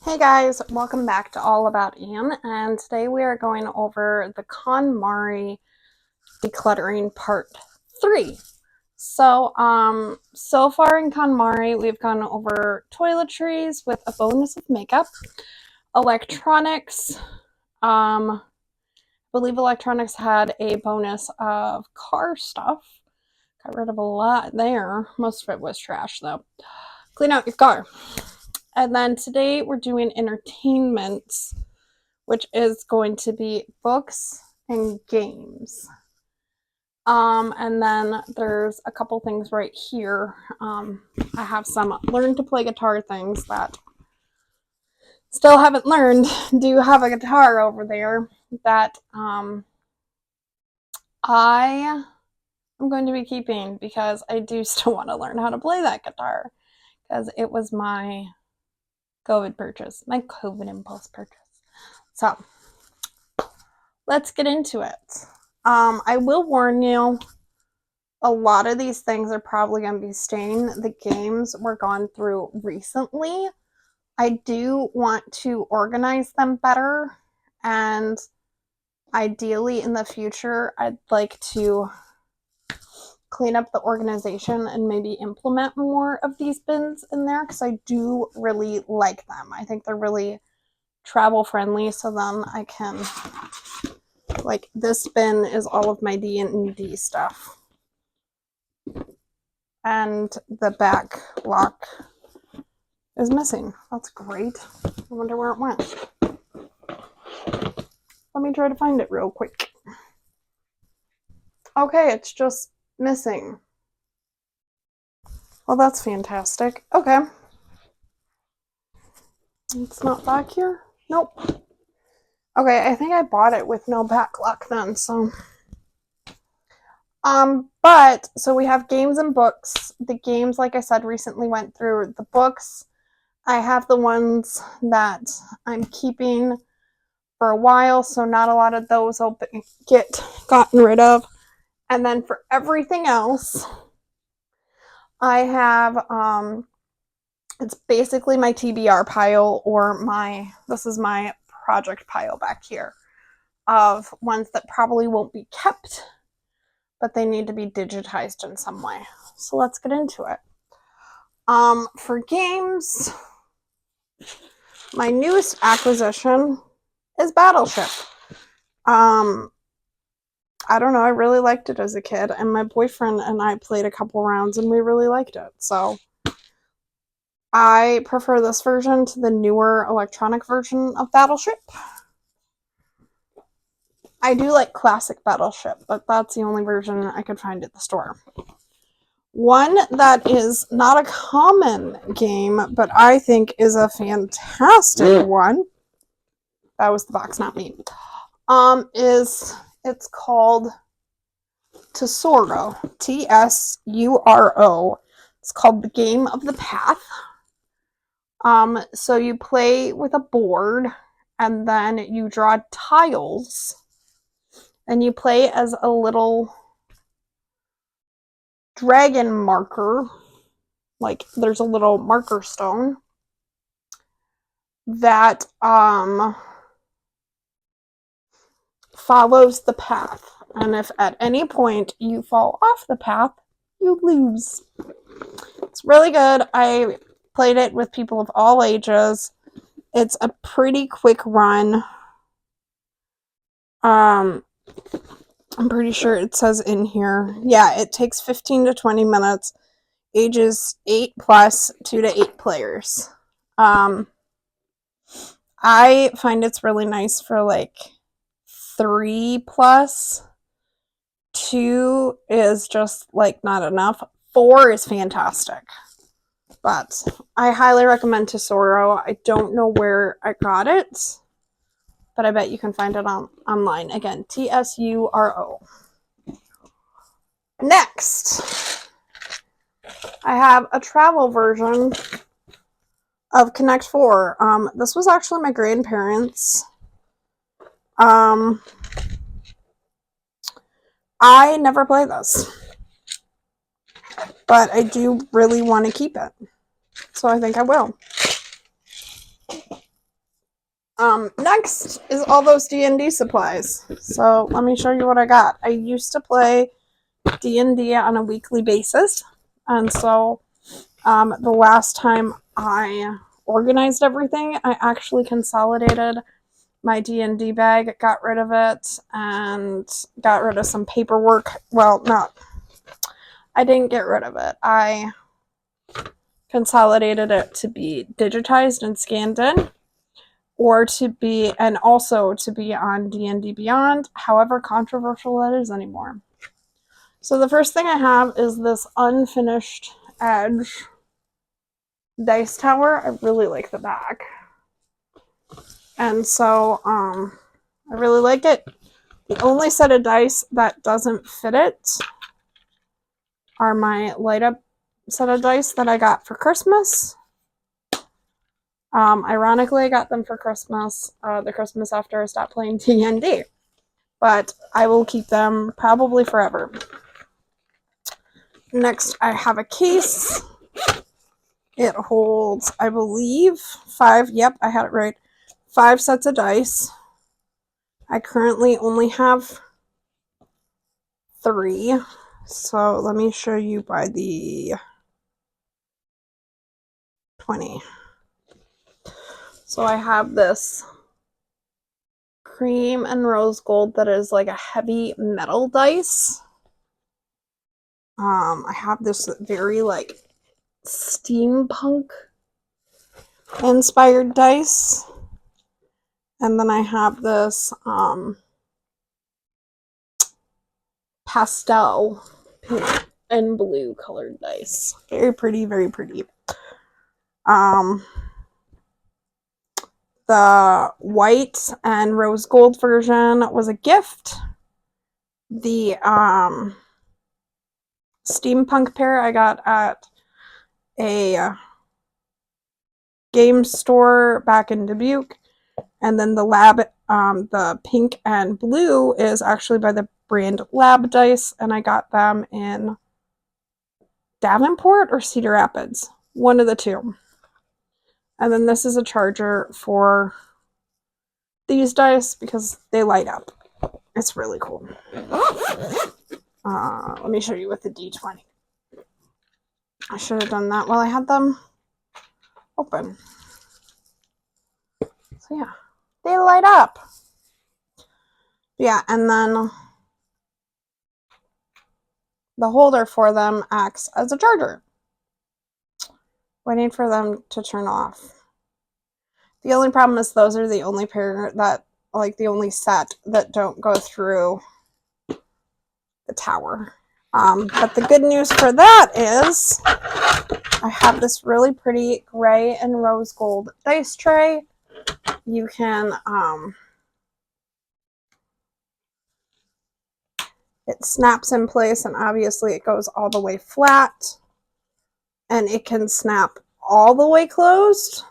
Hey guys, welcome back to All About Anne, and today we are going over the KonMari decluttering part 3. So far in KonMari, we've gone over toiletries with a bonus of makeup, electronics. I believe electronics had a bonus of car stuff. Got rid of a lot there. Most of it was trash though. Clean out your car. And then today we're doing entertainment, which is going to be books and games. And then there's a couple things right here. I have some learn to play guitar things that still haven't learned. Do have a guitar over there that I am going to be keeping because I do still want to learn how to play that guitar because it was my COVID purchase, my COVID impulse purchase. So let's get into it. I will warn you, a lot of these things are probably going to be staying. The games we're gone through recently. I do want to organize them better, and ideally in the future, I'd like to clean up the organization and maybe implement more of these bins in there because I do really like them. I think they're really travel friendly, so then I can, like, this bin is all of my D&D stuff. And the back lock is missing. That's great. I wonder where it went. Let me try to find it real quick. Okay, it's just missing. Well, that's fantastic. Okay. It's not back here? Nope. Okay, I think I bought it with no back lock then, so. But, so we have games and books. The games, like I said, recently went through. The books, I have the ones that I'm keeping for a while, so not a lot of those will get gotten rid of. And then for everything else, I have, it's basically my TBR pile or this is my project pile back here of ones that probably won't be kept, but they need to be digitized in some way. So let's get into it. For games, my newest acquisition is Battleship. I don't know, I really liked it as a kid, and my boyfriend and I played a couple rounds and we really liked it. So I prefer this version to the newer electronic version of Battleship. I do like classic Battleship, but that's the only version I could find at the store. One that is not a common game, but I think is a fantastic one. That was the box, not me. It's called Tesoro. Tsuro. It's called The Game of the Path. So you play with a board, and then you draw tiles, and you play as a little dragon marker. Like, there's a little marker stone that follows the path. And if at any point you fall off the path, you lose. It's really good. I played it with people of all ages. It's a pretty quick run. I'm pretty sure it says in here. Yeah, it takes 15 to 20 minutes. Ages 8 plus, 2 to 8 players. I find it's really nice for like 3 plus. 2 is just like not enough. 4 is fantastic. But I highly recommend Tesoro. I don't know where I got it, but I bet you can find it online. Again, Tsuro. Next, I have a travel version of Connect 4. This was actually my grandparents'. I never play this, but I do really want to keep it, so I think I will. Next is all those D&D supplies. So let me show you what I got. I used to play D&D on a weekly basis, and so the last time I organized everything, I actually consolidated my D&D bag, got rid of it, and got rid of some paperwork. Well, I didn't get rid of it. I consolidated it to be digitized and scanned in, or to be, and also to be on D&D Beyond, however controversial that is anymore. So the first thing I have is this unfinished Edge dice tower. I really like the back. And so I really like it. The only set of dice that doesn't fit it are my light up set of dice that I got for Christmas. Ironically, I got them for Christmas, the Christmas after I stopped playing D&D. But I will keep them probably forever. Next, I have a case. It holds, I believe, 5. Yep, I had it right. 5 sets of dice. I currently only have 3. So let me show you by the 20. So I have this cream and rose gold that is like a heavy metal dice. I have this very like steampunk inspired dice. And then I have this pastel pink and blue colored dice. Very pretty, very pretty. The white and rose gold version was a gift. The steampunk pair I got at a game store back in Dubuque. And then the lab, the pink and blue is actually by the brand Lab Dice, and I got them in Davenport or Cedar Rapids. One of the two. And then this is a charger for these dice because they light up. It's really cool. Let me show you with the D20. I should have done that while I had them open. So yeah, they light up. Yeah, and then the holder for them acts as a charger. Waiting for them to turn off. The only problem is those are the only pair that, like the only set that don't go through the tower. But the good news for that is I have this really pretty gray and rose gold dice tray. You can, it snaps in place, and obviously it goes all the way flat, and it can snap all the way closed.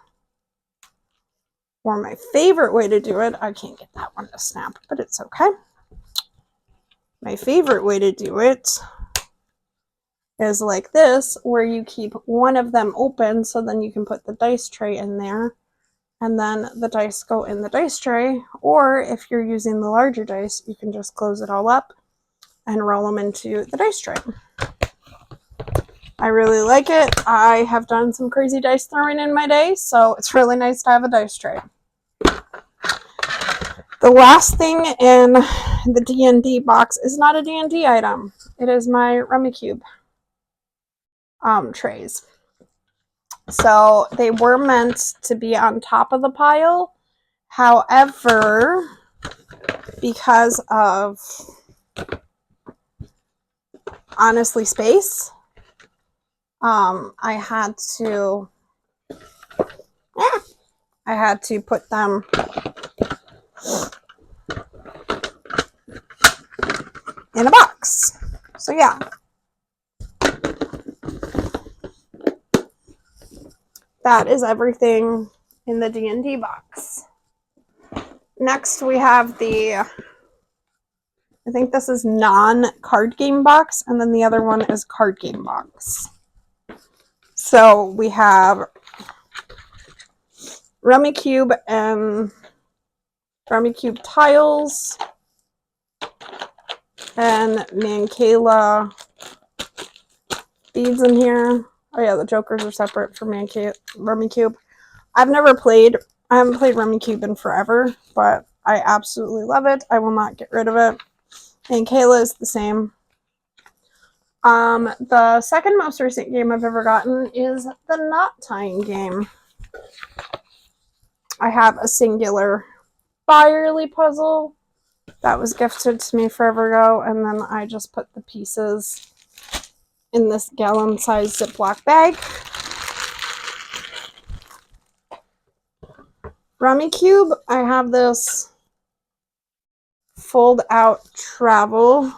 Or my favorite way to do it, I can't get that one to snap, but it's okay. My favorite way to do it is like this, where you keep one of them open, so then you can put the dice tray in there, and then the dice go in the dice tray. Or if you're using the larger dice, you can just close it all up and roll them into the dice tray. I really like it. I have done some crazy dice throwing in my day, so it's really nice to have a dice tray. The last thing in the D&D box is not a D&D item. It is my Rummikub trays. So they were meant to be on top of the pile. However, because of, honestly, space, I had to put them in a box. So yeah. That is everything in the D&D box. Next we have the, I think this is non-card game box, and then the other one is card game box. So we have Rummikub and Rummikub tiles, and Mancala beads in here. Oh yeah, the jokers are separate from Rummikub. I haven't played Rummikub in forever, but I absolutely love it. I will not get rid of it. Mancala is the same. The second most recent game I've ever gotten is the knot tying game. I have a singular Byerly puzzle that was gifted to me forever ago, and then I just put the pieces in this gallon-sized Ziploc bag. Rummikub, I have this fold-out travel.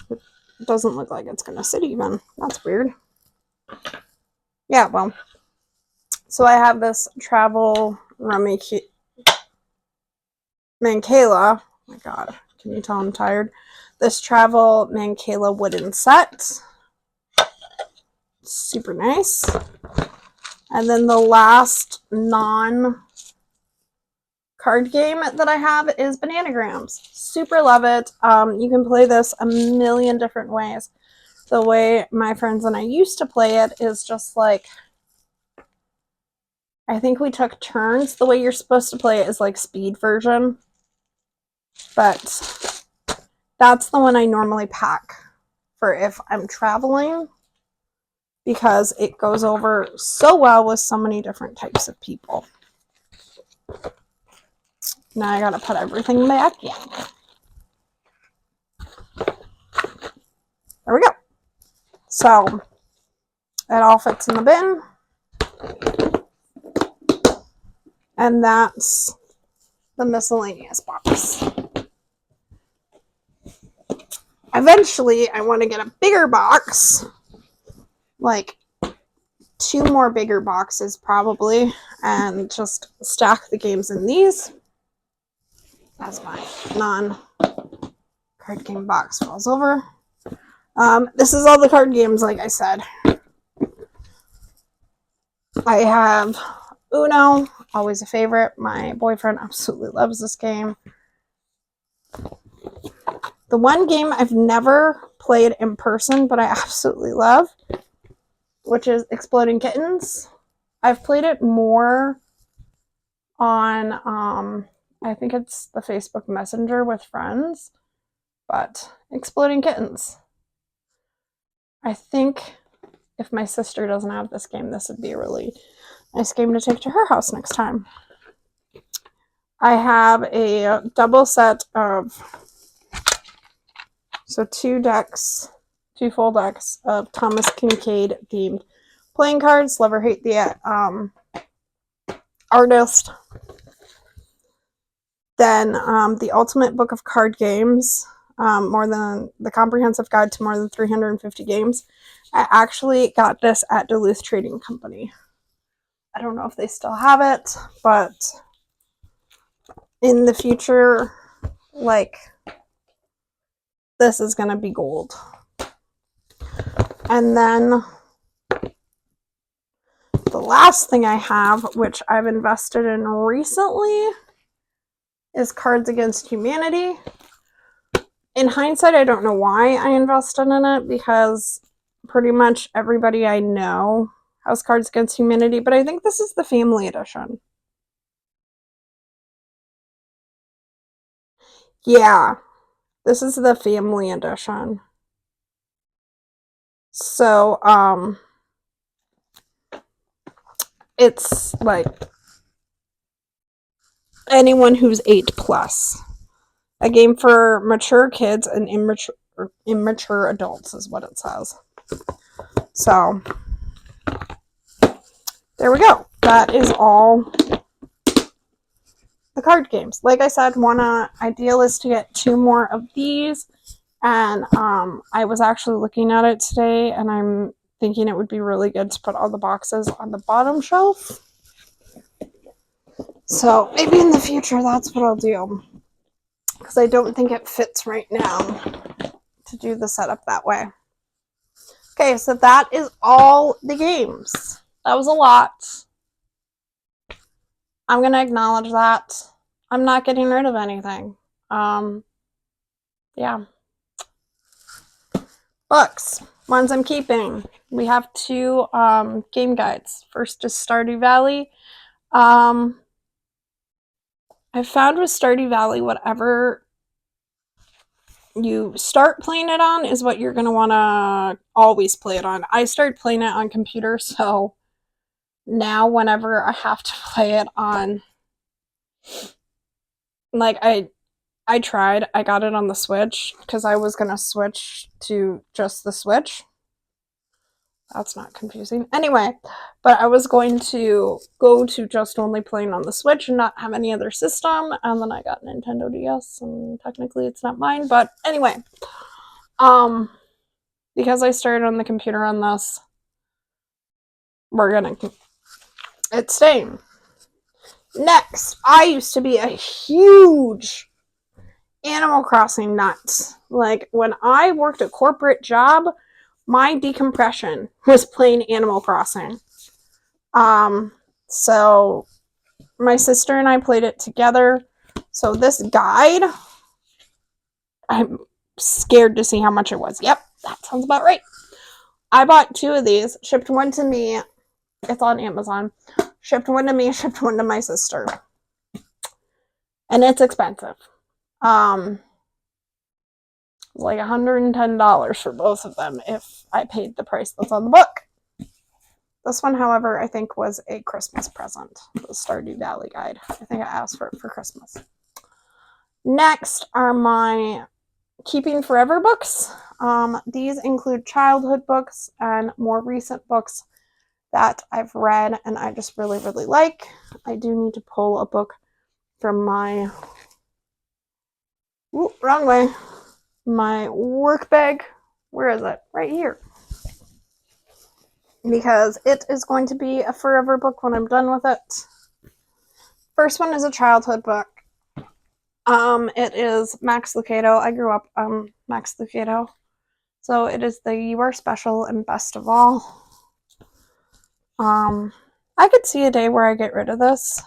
It doesn't look like it's going to sit even. That's weird. Yeah, well. So I have this travel Rummikub Mancala. Oh my god, can you tell I'm tired? This travel Mancala wooden set. Super nice. And then the last non-card game that I have is Bananagrams. Super love it. You can play this a million different ways. The way my friends and I used to play it is just like, I think we took turns. The way you're supposed to play it is like speed version. But that's the one I normally pack for if I'm traveling, because it goes over so well with so many different types of people. Now I gotta put everything back in. There we go. So it all fits in the bin. And that's the miscellaneous box. Eventually, I want to get a bigger box, like 2 more bigger boxes probably, and just stack the games in these as my non-card game box falls over. This is all the card games, like I said. I have Uno, always a favorite. My boyfriend absolutely loves this game. The one game I've never played in person, but I absolutely love, which is Exploding Kittens. I've played it more on, I think it's the Facebook Messenger with friends, but Exploding Kittens. I think if my sister doesn't have this game, this would be a really nice game to take to her house next time. I have a double set of, so 2 full decks of Thomas Kinkade themed playing cards. Love or hate the artist. Then the Ultimate Book of Card Games, more than the comprehensive guide to more than 350 games. I actually got this at Duluth Trading Company. I don't know if they still have it, but in the future, like, this is going to be gold. And then the last thing I have, which I've invested in recently, is Cards Against Humanity. In hindsight, I don't know why I invested in it, because pretty much everybody I know has Cards Against Humanity, but I think this is the family edition. Yeah, this is the family edition. So, it's like anyone who's 8+. A game for mature kids and immature adults is what it says. So, there we go. That is all the card games. Like I said, one ideal is to get 2 more of these. And I was actually looking at it today, and I'm thinking it would be really good to put all the boxes on the bottom shelf. So maybe in the future that's what I'll do, because I don't think it fits right now to do the setup that way. Okay, so that is all the games. That was a lot. I'm going to acknowledge that. I'm not getting rid of anything. Yeah. Books. Ones I'm keeping. We have two game guides. First is Stardew Valley. I found with Stardew Valley, whatever you start playing it on is what you're going to want to always play it on. I started playing it on computer, so now whenever I have to play it on, like, I tried, I got it on the Switch because I was going to switch to just the Switch. That's not confusing. Anyway, but I was going to go to just only playing on the Switch and not have any other system, and then I got Nintendo DS, and technically it's not mine, but anyway, because I started on the computer on this, it's staying. Next, I used to be a huge Animal Crossing nut. Like, when I worked a corporate job, my decompression was playing Animal Crossing. So my sister and I played it together. So this guide, I'm scared to see how much it was. Yep, that sounds about right. I bought two of these, shipped one to me. It's on Amazon. Shipped one to me, shipped one to my sister. And it's expensive. Like $110 for both of them if I paid the price that's on the book. This one, however, I think was a Christmas present. The Stardew Valley guide. I think I asked for it for Christmas. Next are my Keeping Forever books. These include childhood books and more recent books that I've read and I just really, really like. I do need to pull a book from my... Ooh, wrong way. My work bag. Where is it? Right here. Because it is going to be a forever book when I'm done with it. First one is a childhood book. It is Max Lucado. I grew up on Max Lucado. So it is the You Are Special and Best of All. I could see a day where I get rid of this.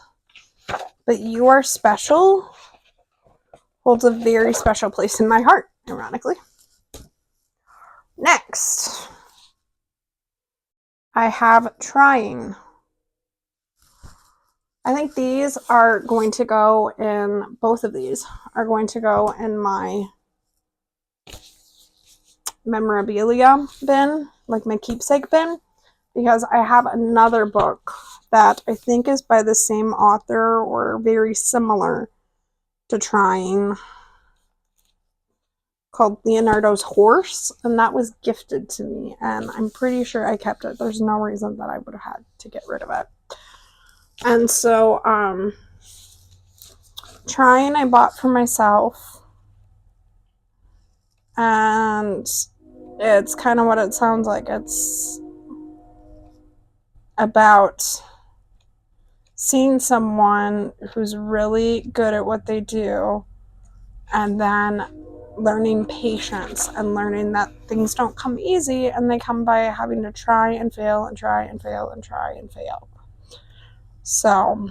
But You Are Special holds a very special place in my heart, ironically. Next, I have Trying. I think these are going to go in, both of these are going to go in my memorabilia bin, like my keepsake bin, because I have another book that I think is by the same author or very similar to Trying, called Leonardo's Horse, and that was gifted to me, and I'm pretty sure I kept it. There's no reason that I would have had to get rid of it. And so, Trying I bought for myself, and it's kind of what it sounds like. It's about seeing someone who's really good at what they do and then learning patience and learning that things don't come easy and they come by having to try and fail and try and fail and try and fail. So,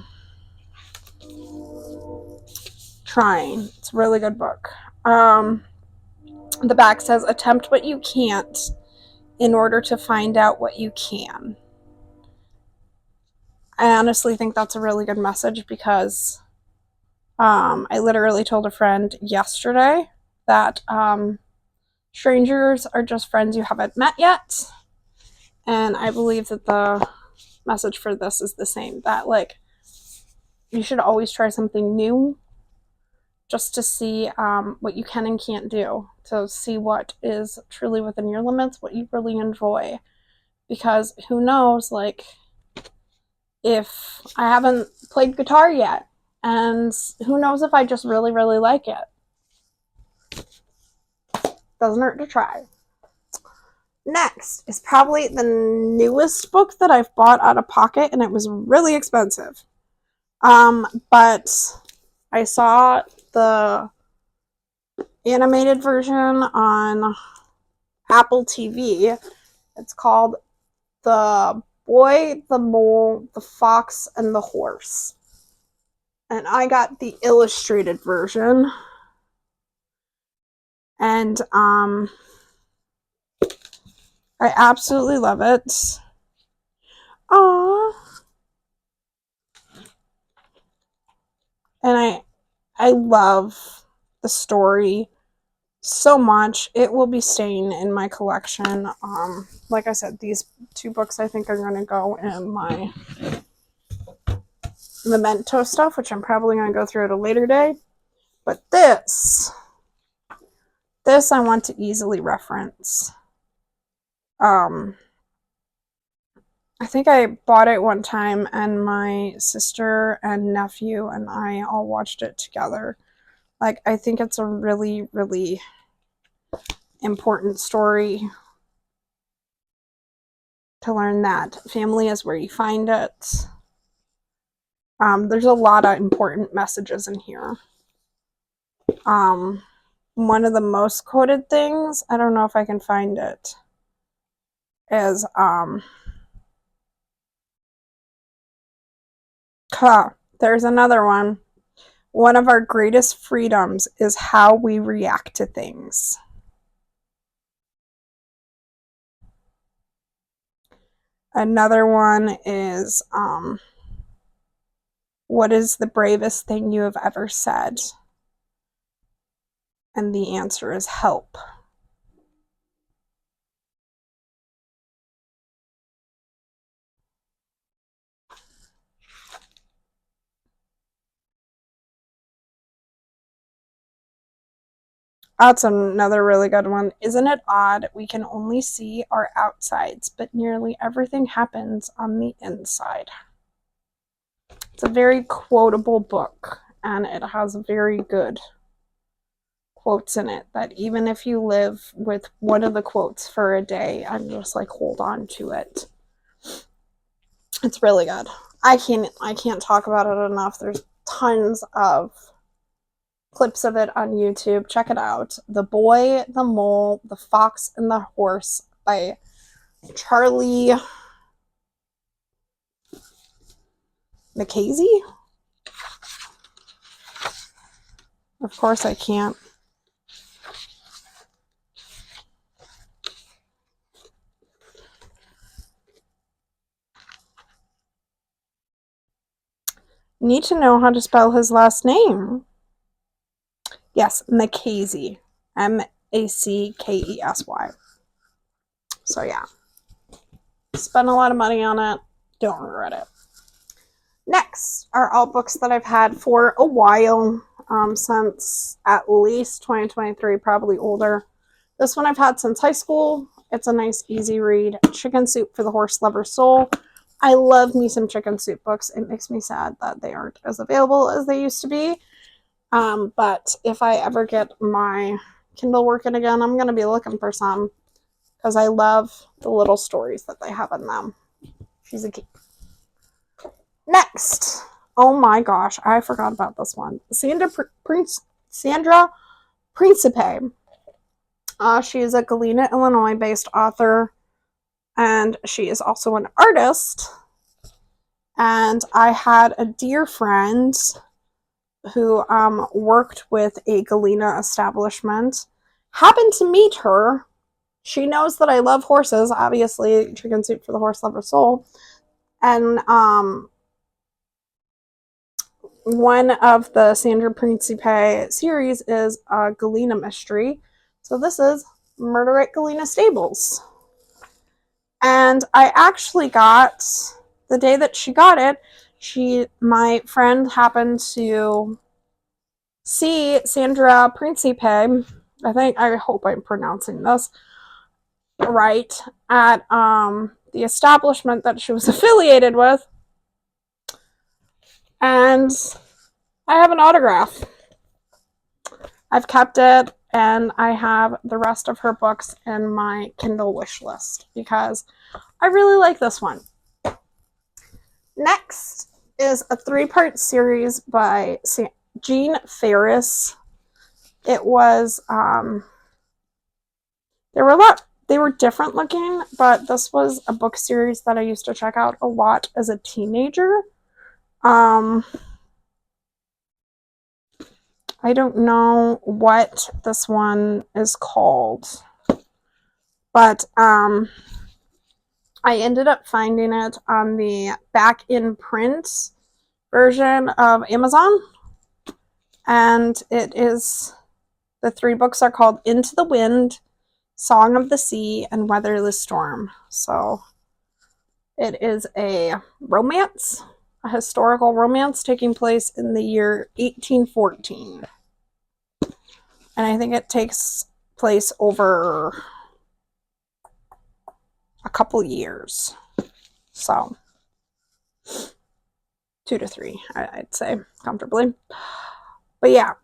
Trying. It's a really good book. The back says, attempt what you can't in order to find out what you can. I honestly think that's a really good message because I literally told a friend yesterday that strangers are just friends you haven't met yet. And I believe that the message for this is the same, that like you should always try something new just to see what you can and can't do, to see what is truly within your limits, what you really enjoy. Because who knows, like, if I haven't played guitar yet, and who knows if I just really, really like it. Doesn't hurt to try. Next is probably the newest book that I've bought out of pocket, and it was really expensive. But I saw the animated version on Apple TV. It's called The Boy, the Mole, the Fox, and the Horse. and I got the illustrated version. And I absolutely love it. Aww. And I love the story so much. It will be staying in my collection. Like I said, these two books I think are going to go in my memento stuff, which I'm probably going to go through at a later day. But this I want to easily reference. I think I bought it one time, and my sister and nephew and I all watched it together. Like, I think it's a really, really important story to learn that family is where you find it. There's a lot of important messages in here. One of the most quoted things, I don't know if I can find it, is there's another one. One of our greatest freedoms is how we react to things. Another one is, what is the bravest thing you have ever said? And the answer is help. That's another really good one. Isn't it odd we can only see our outsides, but nearly everything happens on the inside? It's a very quotable book, and it has very good quotes in it that even if you live with one of the quotes for a day, I'm just like, hold on to it. It's really good. I can't talk about it enough. There's tons of clips of it on YouTube. Check it out. The Boy, the Mole, the Fox, and the Horse by Charlie Mackesy. Of course I can't. Need to know how to spell his last name. Yes, Mackesy. Mackesy. So yeah. Spent a lot of money on it. Don't regret it. Next are all books that I've had for a while, since at least 2023, probably older. This one I've had since high school. It's a nice, easy read. Chicken Soup for the Horse Lover's Soul. I love me some Chicken Soup books. It makes me sad that they aren't as available as they used to be. But if I ever get my Kindle working again, I'm going to be looking for some because I love the little stories that they have in them. She's a key. Next, oh my gosh, I forgot about this one. Sandra Principe. She is a Galena, Illinois-based author, and she is also an artist. And I had a dear friend who worked with a Galena establishment. Happened to meet her. She knows that I love horses, obviously, Chicken Soup for the Horse Lover's Soul. And one of the Sandra Principe series is a Galena mystery. So this is Murder at Galena Stables. And I actually got, the day that she got it, my friend happened to see Sandra Principe, I hope I'm pronouncing this right, at the establishment that she was affiliated with. And I have an autograph. I've kept it, and I have the rest of her books in my Kindle wish list because I really like this one. Next is a 3-part series by Jean Ferris. It was, they were different looking, but this was a book series that I used to check out a lot as a teenager. I don't know what this one is called, but I ended up finding it on the back in print version of Amazon, and it is, the 3 books are called Into the Wind, Song of the Sea, and Weather the Storm. So it is a romance, a historical romance taking place in the year 1814. And I think it takes place over a couple years. So 2 to 3, I'd say, comfortably. But yeah,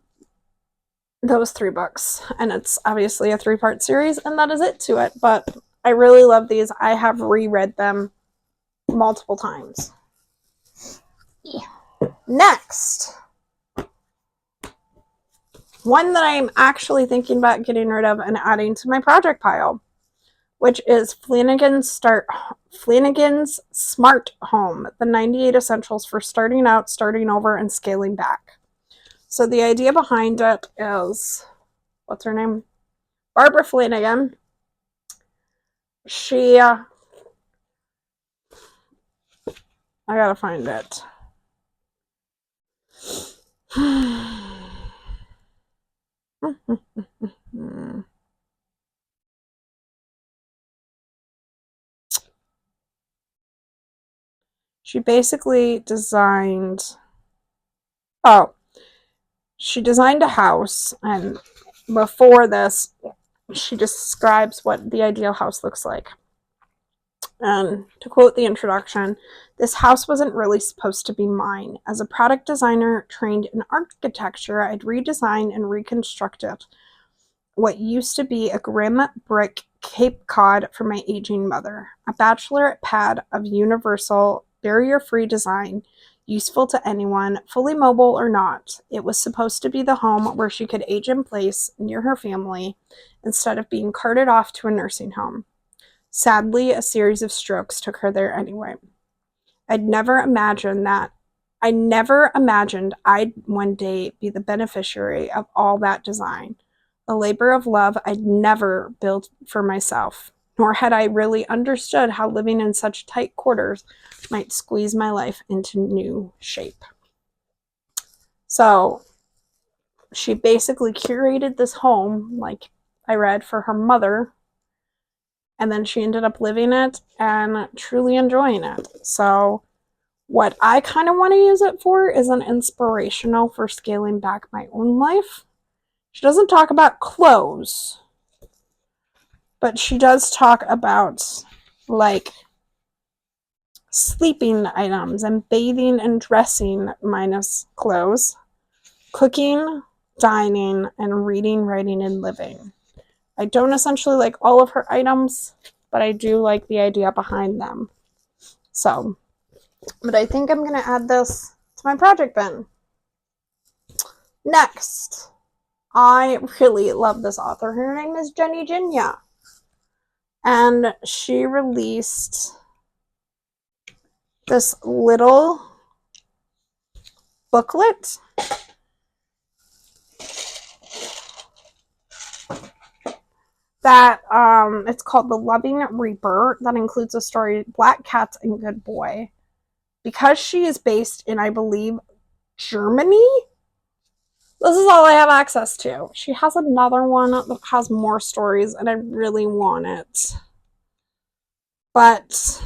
those 3 books. And it's obviously a 3-part series, and that is it to it. But I really love these. I have reread them multiple times. Yeah. Next, one that I'm actually thinking about getting rid of and adding to my project pile, which is Flanagan's Smart Home, the 98 Essentials for Starting Out, Starting Over, and Scaling Back. So the idea behind it is, what's her name? Barbara Flanagan. She, I gotta find it. She basically designed, she designed a house, and before this, she describes what the ideal house looks like. And to quote the introduction, this house wasn't really supposed to be mine. As a product designer trained in architecture, I'd redesign and reconstruct it. What used to be a grim brick Cape Cod for my aging mother. A bachelorette pad of universal, barrier-free design, useful to anyone, fully mobile or not. It was supposed to be the home where she could age in place near her family instead of being carted off to a nursing home. Sadly, a series of strokes took her there anyway. I never imagined I'd one day be the beneficiary of all that design. A labor of love I'd never built for myself, nor had I really understood how living in such tight quarters might squeeze my life into new shape. So she basically curated this home, like I read, for her mother, and then she ended up living it and truly enjoying it. So what I kind of want to use it for is an inspirational for scaling back my own life. She doesn't talk about clothes, but she does talk about like sleeping items and bathing and dressing minus clothes, cooking, dining, and reading, writing, and living. I don't essentially like all of her items, but I do like the idea behind them. So, but I think I'm going to add this to my project bin. Next, I really love this author. Her name is Jenny Jinya. And she released this little booklet that it's called The Loving Reaper, that includes a story, Black Cats and Good Boy. Because she is based in, I believe, Germany, this is all I have access to. She has another one that has more stories, and I really want it. But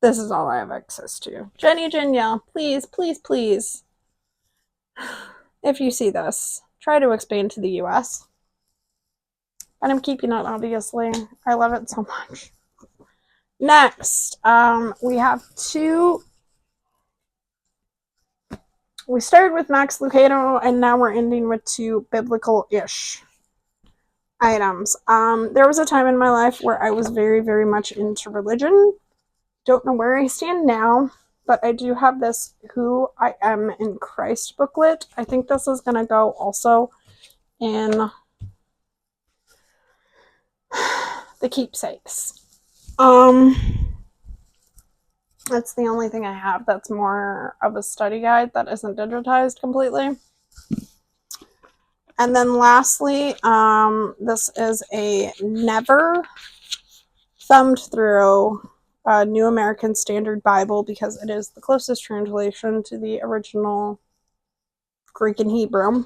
this is all I have access to. Jenny Jinya, please, please, please, if you see this, try to expand to the US. But I'm keeping it, obviously. I love it so much. Next, we have 2. We started with Max Lucado, and now we're ending with 2 biblical-ish items. There was a time in my life where I was very, very much into religion. Don't know where I stand now, but I do have this Who I Am in Christ booklet. I think this is going to go also in the keepsakes. It's the only thing I have that's more of a study guide that isn't digitized completely. And then lastly, this is a never thumbed through New American Standard Bible because it is the closest translation to the original Greek and Hebrew.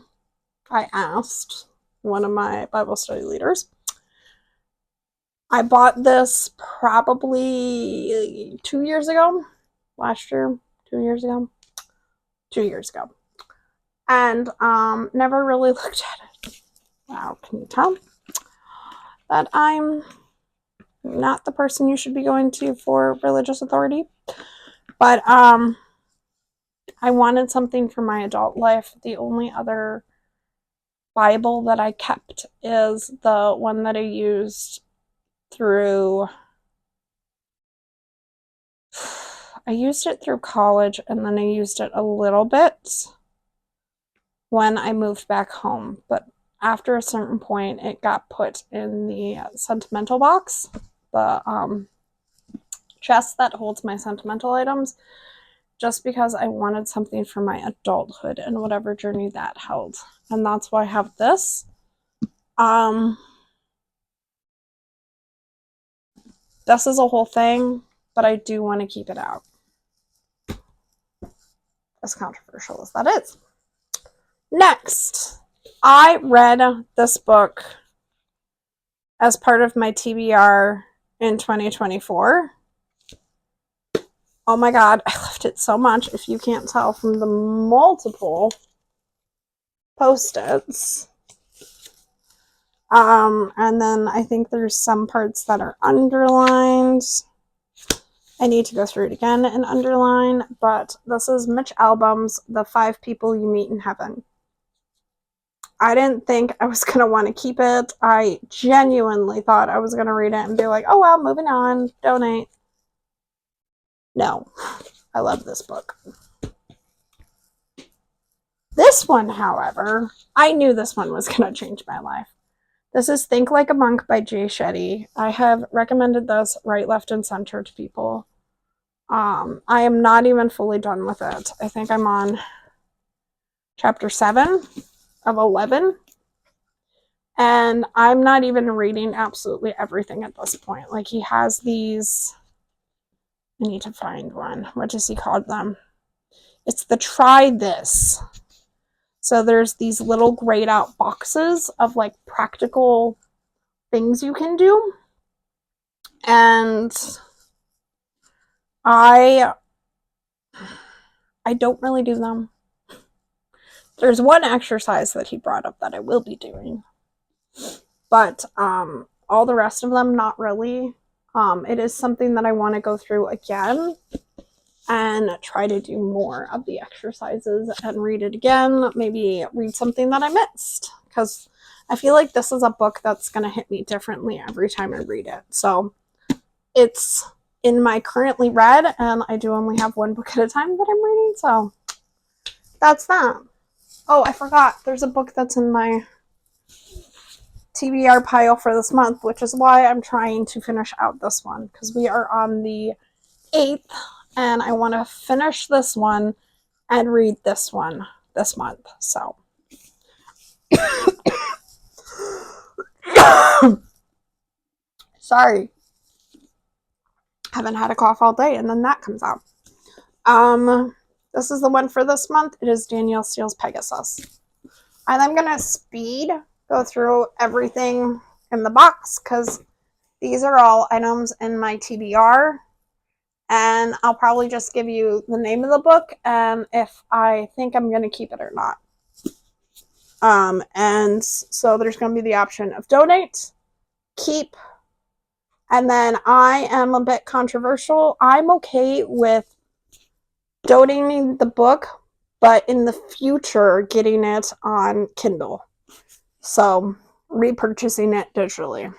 I asked one of my Bible study leaders. I bought this probably 2 years ago. Last year, 2 years ago. 2 years ago. And never really looked at it. Wow, can you tell that I'm not the person you should be going to for religious authority? But I wanted something for my adult life. The only other Bible that I kept is the one that I used through college, and then I used it a little bit when I moved back home. But after a certain point, it got put in the sentimental box, the chest that holds my sentimental items, just because I wanted something for my adulthood and whatever journey that held. And that's why I have this. This is a whole thing, but I do want to keep it out. As controversial as that is. Next, I read this book as part of my TBR in 2024. Oh my god, I loved it so much, if you can't tell from the multiple post-its. And then I think there's some parts that are underlined. I need to go through it again and underline, but this is Mitch Albom's The 5 People You Meet in Heaven. I didn't think I was going to want to keep it. I genuinely thought I was going to read it and be like, oh well, moving on, donate. No, I love this book. This one, however, I knew this one was going to change my life. This is Think Like a Monk by Jay Shetty. I have recommended this right, left, and center to people. I am not even fully done with it. I think I'm on chapter 7 of 11. And I'm not even reading absolutely everything at this point. Like, he has these... I need to find one. What does he call them? It's the Try This. So there's these little grayed out boxes of like practical things you can do. And I don't really do them. There's one exercise that he brought up that I will be doing. But all the rest of them, not really. It is something that I want to go through again and try to do more of the exercises and read it again. Maybe read something that I missed, because I feel like this is a book that's going to hit me differently every time I read it. So it's in my currently read, and I do only have one book at a time that I'm reading. So that's that. Oh, I forgot. There's a book that's in my TBR pile for this month, which is why I'm trying to finish out this one, because we are on the 8th. And I want to finish this one and read this one this month. So. Sorry. Haven't had a cough all day, and then that comes out. This is the one for this month. It is Danielle Steele's Pegasus. And I'm going to go through everything in the box, because these are all items in my TBR. And I'll probably just give you the name of the book and if I think I'm going to keep it or not. And so there's going to be the option of donate, keep, and then I am a bit controversial. I'm okay with donating the book, but in the future getting it on Kindle. So repurchasing it digitally.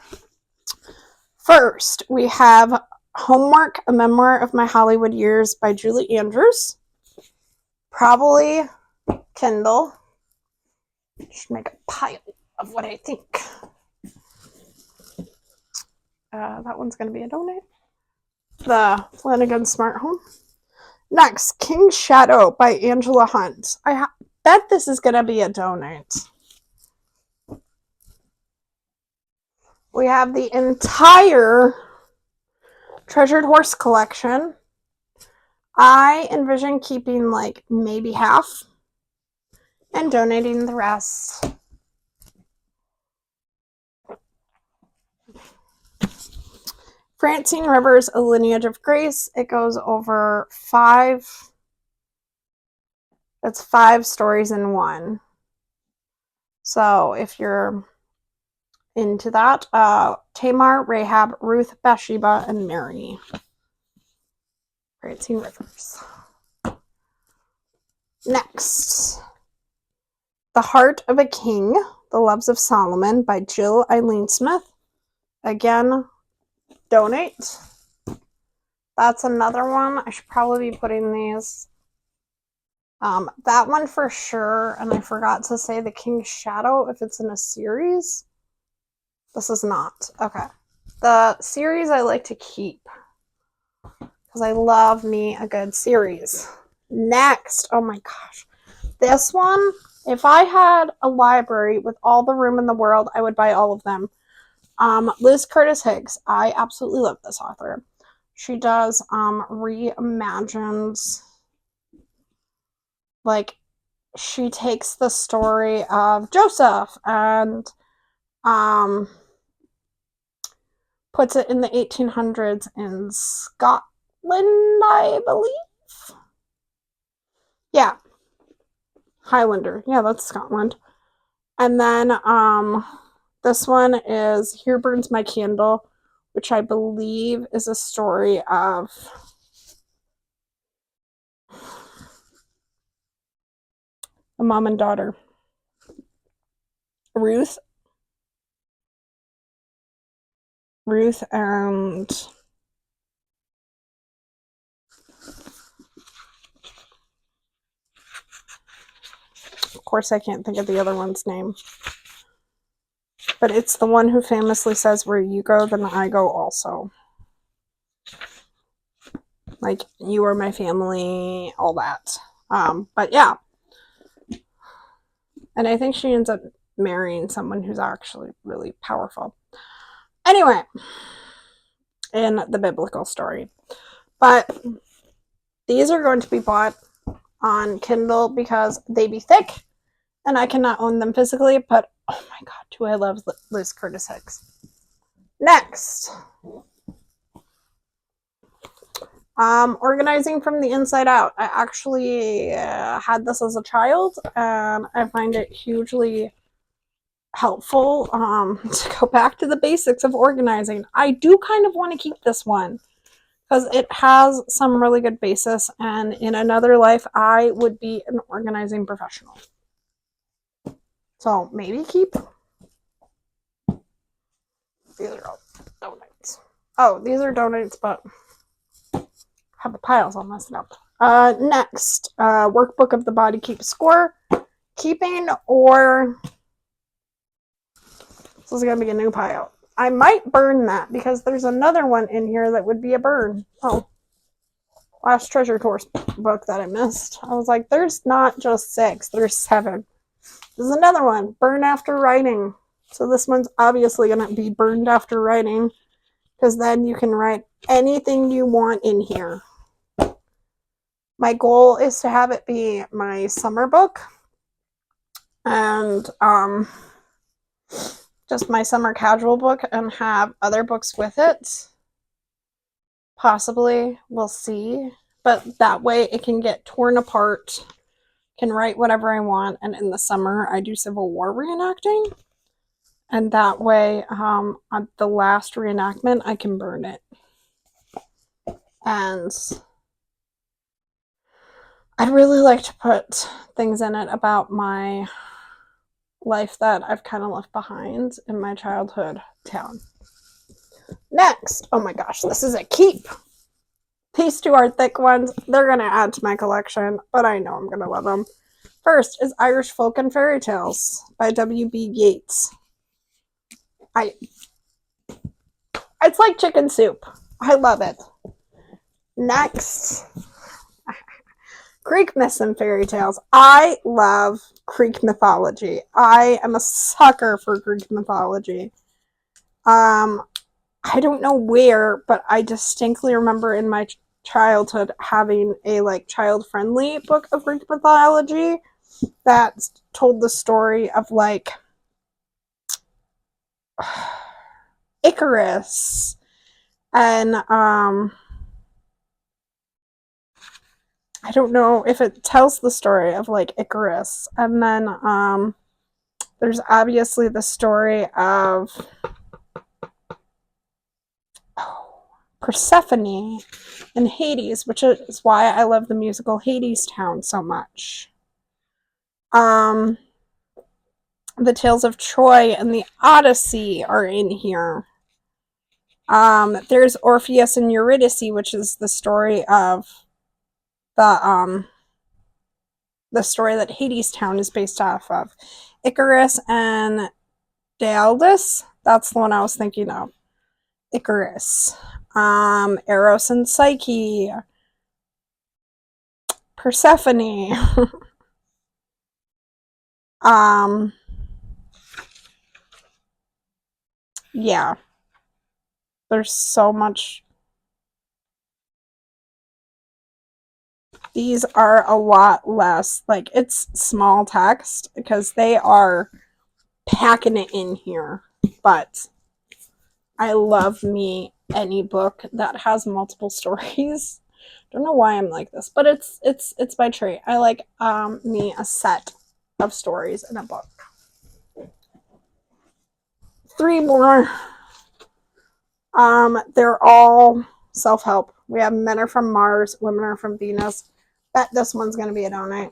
First, we have Homework, A Memoir of My Hollywood Years by Julie Andrews. Probably Kindle. Just make a pile of what I think. That one's going to be a donate. the Flanagan Smart Home. Next, King's Shadow by Angela Hunt. I bet this is going to be a donate. We have the entire Treasured Horse collection. I envision keeping like maybe half and donating the rest. Francine Rivers, A Lineage of Grace. It goes over 5. It's 5 stories in one. So if you're into that, Tamar, Rahab, Ruth, Bathsheba, and Mary. Francine Rivers. Next, The Heart of a King, The Loves of Solomon by Jill Eileen Smith. Again, donate. That's another one. I should probably be putting these. That one for sure, and I forgot to say The King's Shadow, if it's in a series. This is not. Okay. The series I like to keep, because I love me a good series. Next, oh my gosh. This one, if I had a library with all the room in the world, I would buy all of them. Liz Curtis Higgs. I absolutely love this author. She does reimagined, like, she takes the story of Joseph and puts it in the 1800s in Scotland, I believe. Yeah. Highlander. Yeah, that's Scotland. And then this one is Here Burns My Candle, which I believe is a story of a mom and daughter. Ruth and of course I can't think of the other one's name. But it's the one who famously says, where you go, then I go also. Like, you are my family, all that. But yeah. And I think she ends up marrying someone who's actually really powerful. Anyway, in the biblical story. But these are going to be bought on Kindle because they be thick and I cannot own them physically, but oh my god, do I love Liz Curtis Higgs. Next, Organizing from the Inside Out. I actually had this as a child, and I find it hugely helpful to go back to the basics of organizing. I do kind of want to keep this one because it has some really good basis, and in another life, I would be an organizing professional. So maybe keep. These are all donates. Oh, these are donates, but have the piles all messed up. Next, Workbook of the Body Keep Score. Keeping, or this is going to be a new pile. I might burn that because there's another one in here that would be a burn. Oh, last Treasured Horse book that I missed. I was like, there's not just 6, there's 7. This is another one, Burn After Writing. So this one's obviously going to be burned after writing, because then you can write anything you want in here. My goal is to have it be my summer book and just my summer casual book, and have other books with it. Possibly, we'll see. But that way it can get torn apart, can write whatever I want, and in the summer I do Civil War reenacting. And that way, on the last reenactment, I can burn it. And I'd really like to put things in it about my life that I've kind of left behind in my childhood town. Next, oh my gosh, this is a keep. These 2 are thick ones. They're going to add to my collection, but I know I'm going to love them. First is Irish Folk and Fairy Tales by W.B. Yeats. It's like chicken soup. I love it. Next, Greek myths and fairy tales. I love Greek mythology. I am a sucker for Greek mythology. I don't know where, but I distinctly remember in my childhood having a like child-friendly book of Greek mythology that told the story of like Icarus and I don't know if it tells the story of like Icarus, and then there's obviously the story of Persephone and Hades, which is why I love the musical Hadestown so much. The Tales of Troy and the Odyssey are in here. There's Orpheus and Eurydice, which is the story the story that Hadestown is based off of. Icarus and Daedalus, that's the one I was thinking of. Icarus. Eros and Psyche. Persephone. Yeah. There's so much. These are a lot less, like, it's small text because they are packing it in here. But I love me any book that has multiple stories. Don't know why I'm like this, but it's my trait. I like me a set of stories in a book. 3 more. They're all self-help. We have Men Are From Mars, Women Are From Venus. Bet this one's gonna be a donate.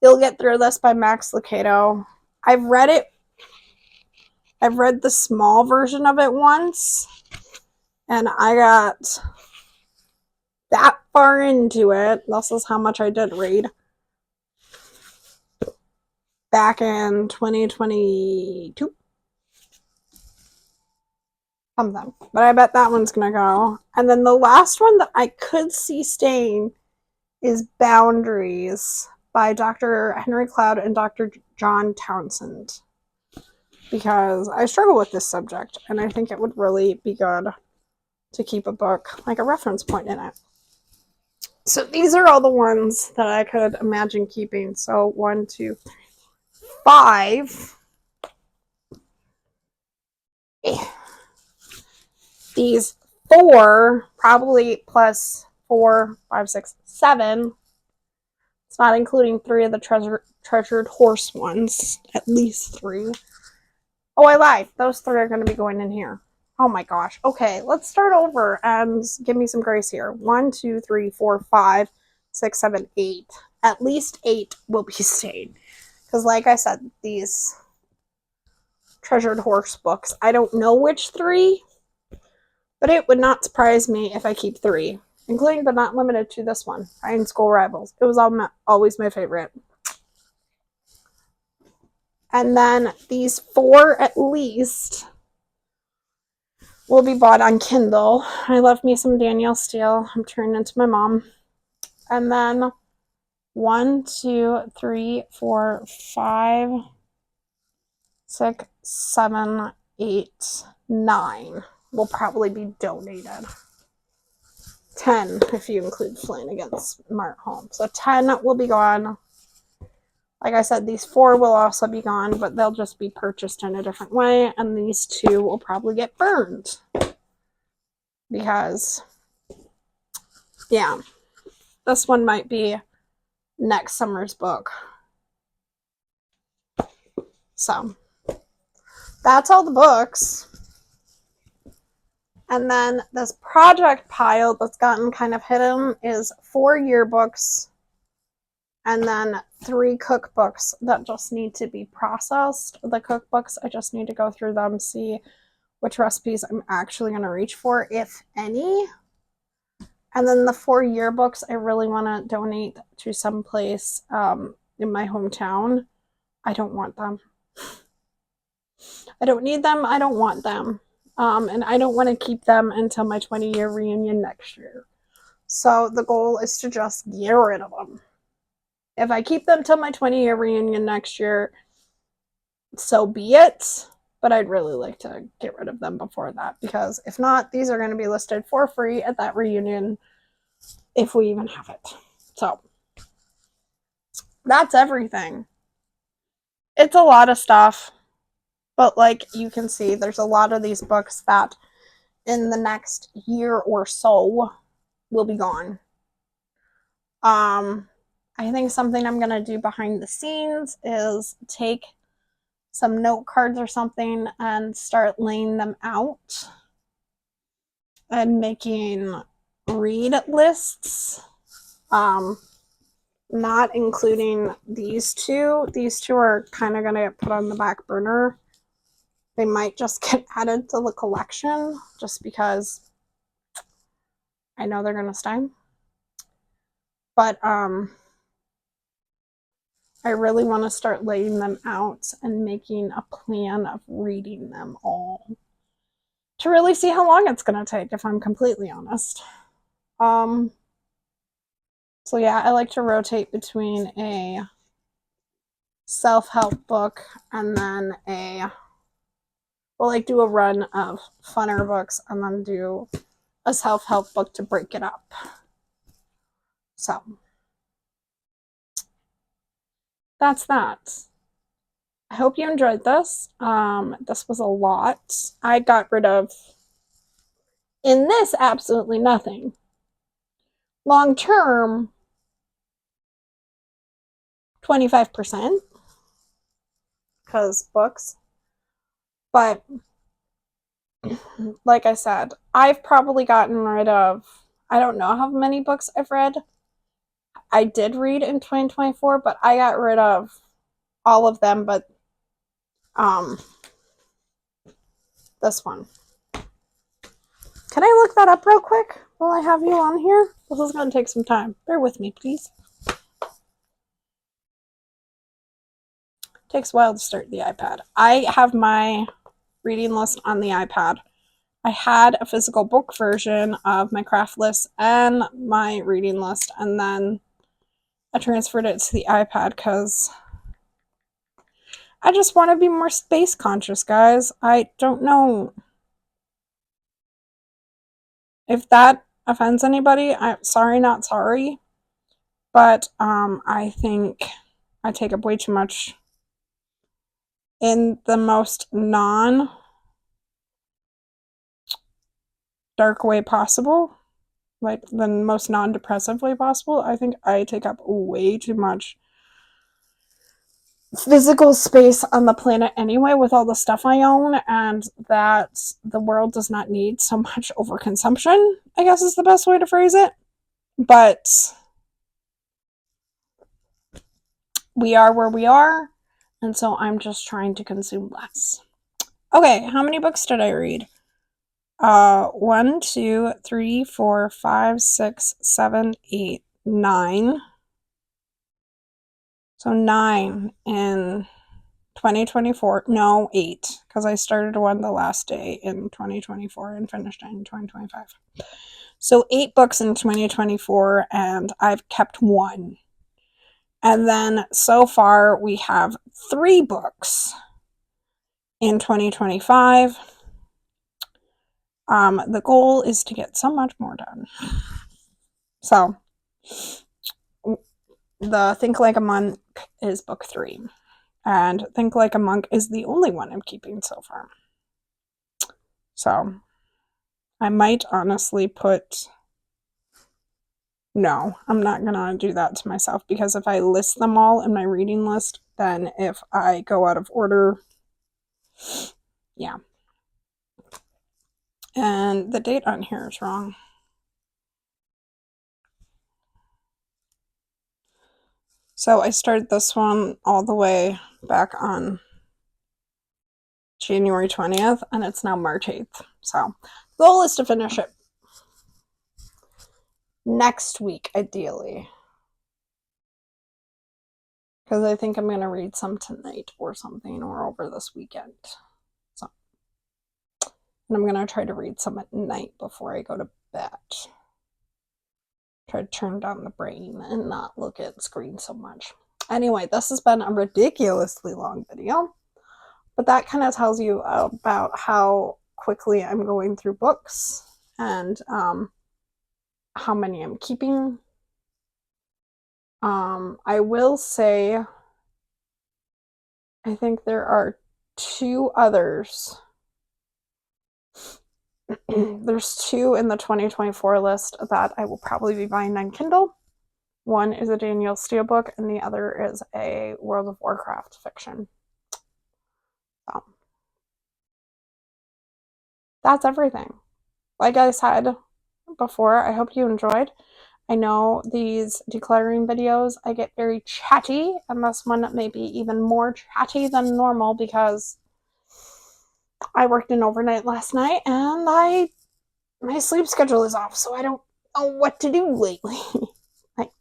You'll Get Through This by Max Lucado. I've read it. I've read the small version of it once, and I got that far into it. This is how much I did read back in 2022. Something. But I bet that one's gonna go. And then the last one that I could see staying is Boundaries by Dr. Henry Cloud and Dr. John Townsend. Because I struggle with this subject, and I think it would really be good to keep a book, like a reference point in it. So these are all the ones that I could imagine keeping. So 1, 2, 3, 5. These 4, probably plus 4, 5, 6, 7. It's not including 3 of the treasured horse ones. At least 3. Oh, I lied. Those 3 are going to be going in here. Oh my gosh. Okay, let's start over and give me some grace here. 1, 2, 3, 4, 5, 6, 7, 8. At least 8 will be staying. Because like I said, these treasured horse books, I don't know which 3, but it would not surprise me if I keep 3, including but not limited to this one, Ryan School Rivals. It was always my favorite. And then these 4 at least will be bought on Kindle. I love me some Danielle Steele. I'm turning into my mom. And then 1, 2, 3, 4, 5, 6, 7, 8, 9 will probably be donated. 10 if you include Flanagan's Smart Home. So 10 will be gone. Like I said, these 4 will also be gone, but they'll just be purchased in a different way, and these 2 will probably get burned. Because, yeah, this one might be next summer's book. So, that's all the books. And then this project pile that's gotten kind of hidden is 4 yearbooks and then 3 cookbooks that just need to be processed. The cookbooks, I just need to go through them, see which recipes I'm actually going to reach for, if any. And then the 4 yearbooks, I really want to donate to some place in my hometown. I don't want them. I don't need them. I don't want them. And I don't want to keep them until my 20-year reunion next year. So the goal is to just get rid of them. If I keep them till my 20-year reunion next year, so be it. But I'd really like to get rid of them before that, because if not, these are going to be listed for free at that reunion if we even have it. So that's everything. It's a lot of stuff, but like you can see, there's a lot of these books that in the next year or so will be gone. I think something I'm going to do behind the scenes is take some note cards or something and start laying them out and making read lists. Not including these two. These two are kind of going to get put on the back burner. They might just get added to the collection just because I know they're going to stay. But I really want to start laying them out and making a plan of reading them all to really see how long it's going to take, if I'm completely honest. So yeah, I like to rotate between a self-help book and then do a run of funner books and then do a self-help book to break it up. So that's that. I hope you enjoyed this. This was a lot. I got rid of, in this, absolutely nothing. Long term, 25%, because books. But like I said, I've probably gotten rid of, I don't know how many books I've read. I did read in 2024, but I got rid of all of them but this one. Can I look that up real quick while I have you on here? This is going to take some time. Bear with me, please. It takes a while to start the iPad. I have my reading list on the iPad. I had a physical book version of my craft list and my reading list, and then I transferred it to the iPad because I just want to be more space conscious, guys. I don't know if that offends anybody. I'm sorry, not sorry. But I think I take up way too much in the most non-dark way possible. Like the most non-depressive way possible. I think I take up way too much physical space on the planet anyway with all the stuff I own, and that the world does not need so much overconsumption, I guess is the best way to phrase it. But we are where we are, and so I'm just trying to consume less. Okay, how many books did I read? 1, 2, 3, 4, 5, 6, 7, 8, 9. So 9 in 2024. No, 8, because I started one the last day in 2024 and finished it in 2025. So 8 books in 2024, and I've kept 1. And then so far we have 3 books in 2025. The goal is to get so much more done. So the Think Like a Monk is book 3. And Think Like a Monk is the only one I'm keeping so far. So I might honestly put... No, I'm not going to do that to myself, because if I list them all in my reading list, then if I go out of order, yeah. And the date on here is wrong. So I started this one all the way back on January 20th, and it's now March 8th. So the goal is to finish it next week, ideally. Because I think I'm going to read some tonight or something, or over this weekend. So And I'm going to try to read some at night before I go to bed. Try to turn down the brain and not look at screen so much. Anyway, this has been a ridiculously long video, but that kind of tells you about how quickly I'm going through books and how many I'm keeping. I will say, I think there are 2 others. There's 2 in the 2024 list that I will probably be buying on Kindle. One is a Danielle Steel book, and the other is a World of Warcraft fiction. So, that's everything. Like I said before, I hope you enjoyed. I know these decluttering videos, I get very chatty, and this one may be even more chatty than normal because I worked an overnight last night and my sleep schedule is off, so I don't know what to do lately. Like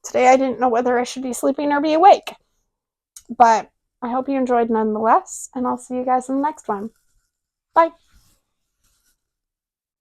today I didn't know whether I should be sleeping or be awake. But I hope you enjoyed nonetheless, and I'll see you guys in the next one. Bye.